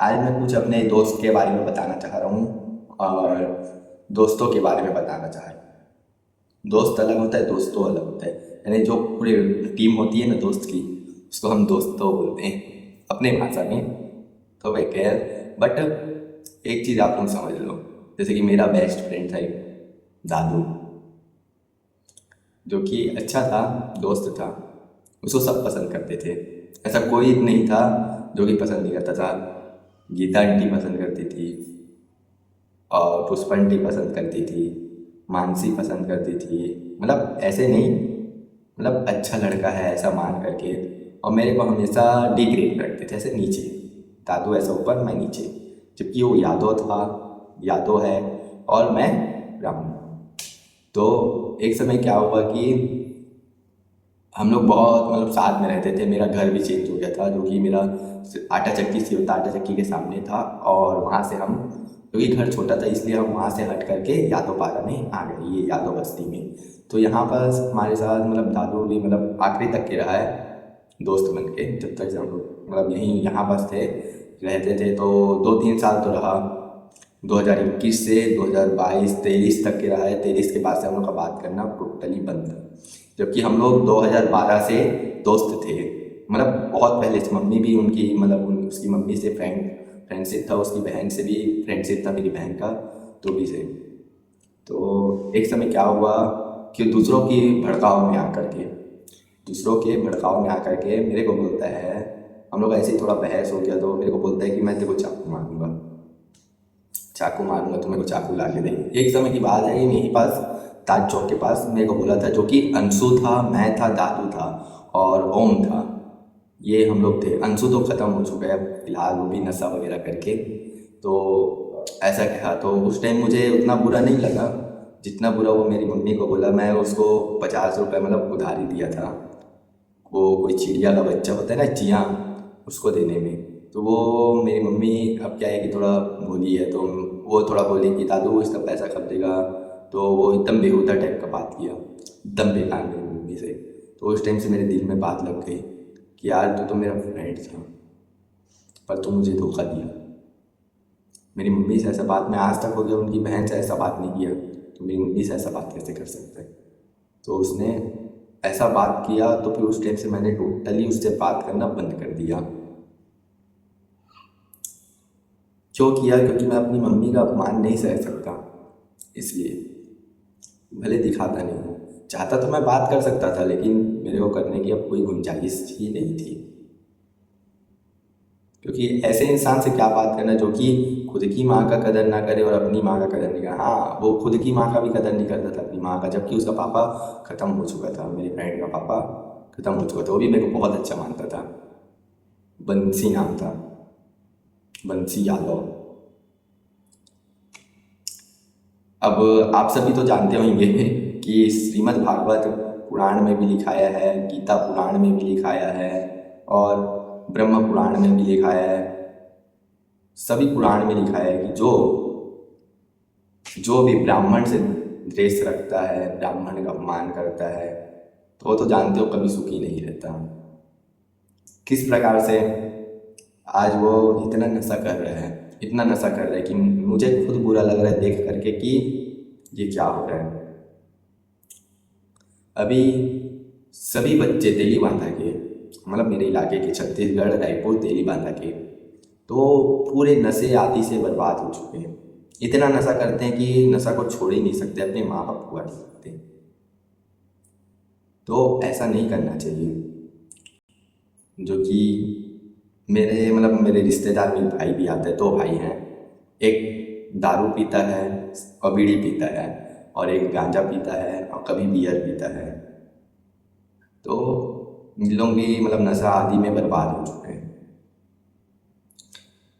आज मैं कुछ अपने दोस्त के बारे में बताना चाह रहा हूँ और दोस्तों के बारे में बताना चाह रहा हूँ। दोस्त अलग होता है, दोस्तों अलग होता है। यानी जो पूरी टीम होती है ना दोस्त की, उसको हम दोस्तों बोलते हैं अपने भाषा में। तो वह खैर, बट एक चीज़ आप लोग समझ लो, जैसे कि मेरा बेस्ट फ्रेंड था एक दादू, जो कि अच्छा था, दोस्त था। उसको सब पसंद करते थे, ऐसा कोई नहीं था जो कि पसंद नहीं करता था। गीता आंटी पसंद करती थी और पुष्पंटी पसंद करती थी, मानसी पसंद करती थी। मतलब ऐसे नहीं, मतलब अच्छा लड़का है ऐसा मान करके। और मेरे को हमेशा डिग्रेड रखते थे, ऐसे नीचे। दादू ऐसा ऊपर, मैं नीचे। जबकि वो यादव था, यादव है, और मैं ब्राह्मण। तो एक समय क्या हुआ कि हम लोग बहुत मतलब साथ में रहते थे। मेरा घर भी चेंज हो गया था, जो कि मेरा आटा चक्की से होता, आटा चक्की के सामने था। और वहाँ से हम, क्योंकि घर छोटा था इसलिए हम वहाँ से हट करके यादव पारा में आ गए, ये यादव बस्ती में। तो यहाँ पर हमारे साथ मतलब दादू भी मतलब आखिरी तक के रहा है दोस्त बन के, जब तक हम लोग मतलब यहीं यहाँ बस थे, रहते थे। तो 2-3 साल तो रहा, 2021 से 2022-23 तक के रहा है। 23 के बाद से हम लोग का बात करना टोटली बंद था। जबकि हम लोग 2012 से दोस्त थे, मतलब बहुत पहले से। मम्मी भी उनकी मतलब उसकी मम्मी से फ्रेंडशिप था, उसकी बहन से भी फ्रेंडशिप था, मेरी बहन का, तो भी से। तो एक समय क्या हुआ कि दूसरों की भड़काव में आकर के, मेरे को बोलता है, हम लोग ऐसे ही थोड़ा बहस हो गया, तो मेरे को बोलता है कि मैं तेरे को चाकू मारूंगा, तो मेरे को चाकू ला के दे। एक समय की बात है, यहीं पास ताज चौक के पास मेरे को बोला था, जो कि अंशु था, मैं था, दादू था और ओम था। ये हम लोग थे। अंशु तो ख़त्म हो चुका है फिलहाल, वो भी नशा वगैरह करके। तो ऐसा कहा, तो उस टाइम मुझे उतना बुरा नहीं लगा जितना बुरा वो मेरी मम्मी को बोला। मैं उसको 50 रुपये मतलब उधारी दिया था, वो कोई चिड़िया का बच्चा होता है ना, चियाँ, उसको देने में। तो वो मेरी मम्मी, अब क्या है कि थोड़ा भोली है, तो वो थोड़ा बोली कि दादू इसका पैसा कब देगा। तो वो एकदम बेहुदा टाइप का बात किया, एकदम बेकार मेरी मम्मी से। तो उस टाइम से मेरे दिल में बात लग गई कि यार तू तो मेरा फ्रेंड था, पर तू मुझे धोखा दिया। मेरी मम्मी से ऐसा बात मैं आज तक हो गया, उनकी बहन से ऐसा बात नहीं किया, तो मेरी मम्मी से ऐसा बात कैसे कर सकता है। तो उसने ऐसा बात किया, तो फिर उस टाइम से मैंने टोटली उससे बात करना बंद कर दिया। क्यों किया? क्योंकि मैं अपनी मम्मी का अपमान नहीं सह सकता, इसलिए। भले दिखाता नहीं हूँ, चाहता तो मैं बात कर सकता था, लेकिन मेरे को करने की अब कोई गुंजाइश ही नहीं थी। क्योंकि ऐसे इंसान से क्या बात करना जो कि खुद की माँ का कदर ना करे और अपनी माँ का कदर नहीं करे। हाँ, वो खुद की माँ का भी कदर नहीं करता था, अपनी माँ का, जबकि उसका पापा ख़त्म हो चुका था। मेरी फ्रेंड का पापा ख़त्म हो चुका था, वो भी मेरे को बहुत अच्छा मानता था। बंसी नाम था, बंसी यादव। अब आप सभी तो जानते होंगे कि श्रीमद् भागवत पुराण में भी लिखाया है, गीता पुराण में भी लिखाया है, और ब्रह्म पुराण में भी लिखाया है। सभी पुराण में लिखा है कि जो जो भी ब्राह्मण से द्वेष रखता है, ब्राह्मण का अपमान करता है, तो वो तो जानते हो कभी सुखी नहीं रहता। किस प्रकार से आज वो इतना नशा कर रहा है, इतना नशा कर रहा है कि मुझे खुद बुरा लग रहा है देख करके कि ये क्या हो रहा है। अभी सभी बच्चे तेली बांधा के, मतलब मेरे इलाके के, छत्तीसगढ़, रायपुर, तेली बांधा के, तो पूरे नशे आदि से बर्बाद हो चुके हैं। इतना नशा करते हैं कि नशा को छोड़ ही नहीं सकते, अपने माँ बाप को नहीं सकते। तो ऐसा नहीं करना चाहिए। जो कि मेरे मतलब मेरे रिश्तेदार में भाई भी आते हैं, 2 भाई हैं। एक दारू पीता है और बीड़ी पीता है, और एक गांजा पीता है और कभी बियर पीता है। तो इन लोग भी मतलब नशा आदि में बर्बाद हो चुके हैं।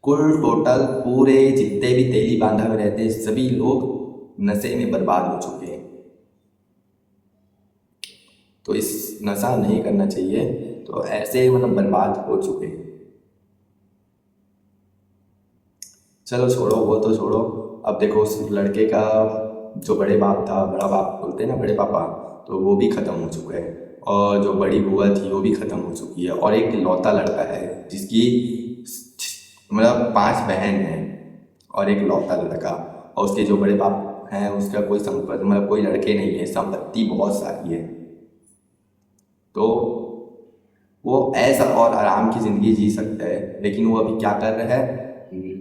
कुल टोटल पूरे जितने भी तेली बांधा में रहते हैं, सभी लोग नशे में बर्बाद हो चुके हैं। तो इस नशा नहीं करना चाहिए। तो ऐसे मतलब बर्बाद हो चुके हैं। चलो छोड़ो, वो तो छोड़ो। अब देखो उस लड़के का जो बड़े बाप था, बड़ा बाप बोलते हैं ना, बड़े पापा, तो वो भी ख़त्म हो चुका है। और जो बड़ी बुआ थी वो भी ख़त्म हो चुकी है। और एक लौता लड़का है जिसकी मतलब 5 बहन हैं और एक लौता लड़का, और उसके जो बड़े बाप हैं उसका कोई संपत्ति मतलब कोई लड़के नहीं है, संपत्ति बहुत सारी है। तो वो ऐसा और आराम की ज़िंदगी जी सकता है, लेकिन वो अभी क्या कर रहा है,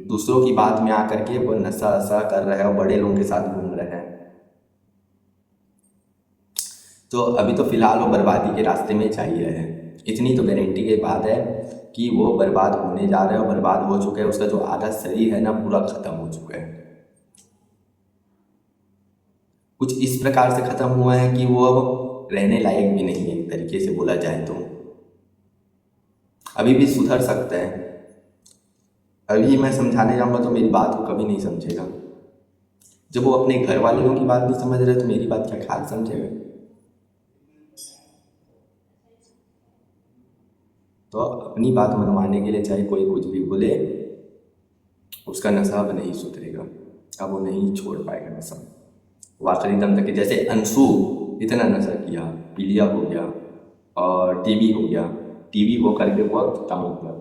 दूसरों की बात में आकर के वो नशा वशा कर रहा है और बड़े लोगों के साथ घूम रहा है। तो अभी तो फिलहाल वो बर्बादी के रास्ते में जा ही रहे हैं। इतनी तो गारंटी की बात है कि वो बर्बाद होने जा रहा है और बर्बाद हो चुका है। उसका जो आधा शरीर है ना पूरा ख़त्म हो चुका है। कुछ इस प्रकार से ख़त्म हुआ है कि वो अब रहने लायक भी नहीं है, एक तरीके से बोला जाए तो। अभी भी सुधर सकता है। अभी मैं समझाने जाऊँगा तो मेरी बात को कभी नहीं समझेगा। जब वो अपने घर वालों की बात नहीं समझ रहे तो मेरी बात क्या ख्याल समझेगा। तो अपनी बात मनवाने के लिए चाहे कोई कुछ भी बोले, उसका नशा अब नहीं सुधरेगा। अब वो नहीं छोड़ पाएगा नशा, वो आखिरी दम तक। जैसे अंशु इतना नशा किया, पीलिया हो गया और टीबी हो गया, टीबी हो करके वो खत्म हो गया।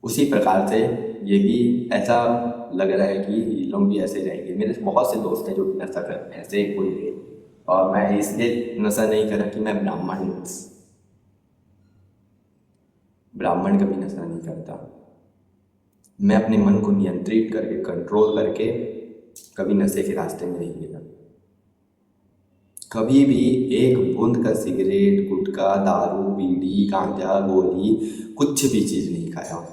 उसी प्रकार से ये भी ऐसा लग रहा है कि ये लोग भी ऐसे जाएंगे। मेरे बहुत से दोस्त हैं जो कि नशा करते हैं ऐसे कोई भी, और मैं इसलिए नशा नहीं करा कि मैं ब्राह्मण कभी नशा नहीं करता। मैं अपने मन को नियंत्रित करके कंट्रोल करके कभी नशे के रास्ते में नहीं गया। कभी भी एक बूंद का सिगरेट, गुटखा, दारू, बीड़ी, गांजा, गोली कुछ भी चीज़ नहीं खाया।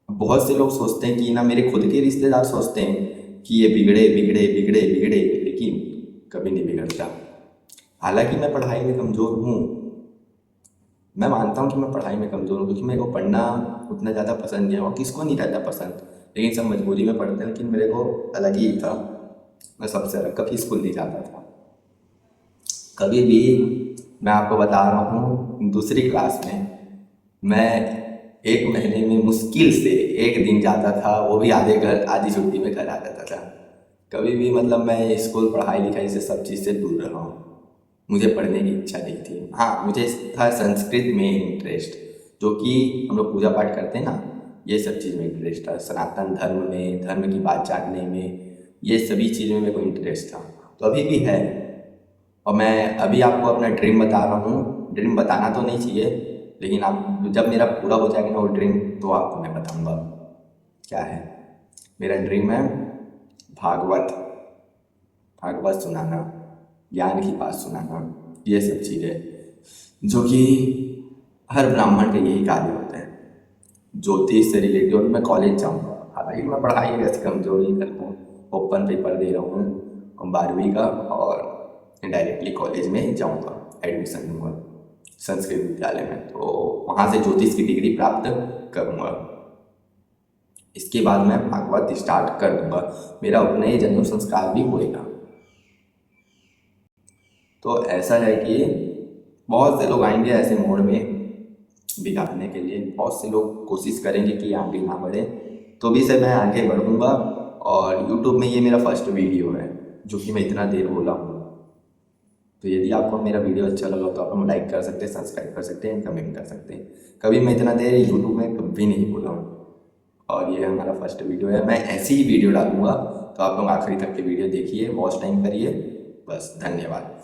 बहुत से लोग सोचते हैं कि ना, मेरे खुद के रिश्तेदार सोचते हैं कि ये बिगड़े बिगड़े बिगड़े बिगड़े, लेकिन कभी नहीं बिगड़ता। हालांकि मैं पढ़ाई में कमज़ोर हूँ, मैं मानता हूँ कि मैं पढ़ाई में कमज़ोर हूँ, क्योंकि मेरे को पढ़ना उतना ज़्यादा पसंद नहीं है और किसको नहीं रहता पसंद, लेकिन सब मजबूरी में पढ़ते हैं। लेकिन मेरे को अलग ही था, मैं सबसे अलग कभी स्कूल नहीं जाता था कभी भी। मैं आपको बता रहा हूँ, दूसरी क्लास में मैं 1 महीने में मुश्किल से 1 दिन जाता था, वो भी आधी छुट्टी में घर आ जाता था। कभी भी मतलब मैं स्कूल, पढ़ाई लिखाई से सब चीज़ से दूर रहा हूँ। मुझे पढ़ने की इच्छा नहीं थी। हाँ, मुझे था संस्कृत में इंटरेस्ट, जो कि हम लोग पूजा पाठ करते हैं ना, ये सब चीज़ में इंटरेस्ट था। सनातन धर्म में, धर्म की बात जानने में, ये सभी चीज़ में मेरे को इंटरेस्ट था, तो अभी भी है। और मैं अभी आपको अपना ड्रीम बता रहा हूँ। ड्रीम बताना तो नहीं चाहिए, लेकिन आप जब मेरा पूरा हो जाएगा ना वो ड्रीम, तो आपको मैं बताऊँगा क्या है। मेरा ड्रीम है भागवत, भागवत सुनाना, ज्ञान की बात सुनाना, ये सब चीज़ें जो कि हर ब्राह्मण का यही कार्य होता है। ज्योतिष से रिलेटेड। और मैं कॉलेज जाऊँगा, हालांकि मैं पढ़ाई वैसे कमज़ोर ही करता हूँ, ओपन पेपर दे रहा हूँ 12वीं का, और डायरेक्टली कॉलेज में जाऊँगा, एडमिशन लूँगा संस्कृत विद्यालय में, तो वहाँ से ज्योतिष की डिग्री प्राप्त करूँगा। इसके बाद मैं भागवत स्टार्ट कर दूँगा, मेरा उतना ही जन्म संस्कार भी होएगा। तो ऐसा है कि बहुत से लोग आएंगे ऐसे मोड़ में बिगाड़ने के लिए, बहुत से लोग कोशिश करेंगे कि आगे ना बढ़े, तो भी से मैं आगे बढ़ूँगा। और यूट्यूब में ये मेरा फर्स्ट वीडियो है जो कि मैं इतना देर बोला हूँ। तो यदि आपको मेरा वीडियो अच्छा लगा तो आप लाइक कर सकते हैं, सब्सक्राइब कर सकते हैं, कमेंट कर सकते हैं। कभी मैं इतना देर यूट्यूब में कभी नहीं बोला हूँ, और ये हमारा फर्स्ट वीडियो है। मैं ऐसी ही वीडियो डालूँगा, तो आप लोग आखिरी तक के वीडियो देखिए, वॉच टाइम करिए। बस, धन्यवाद।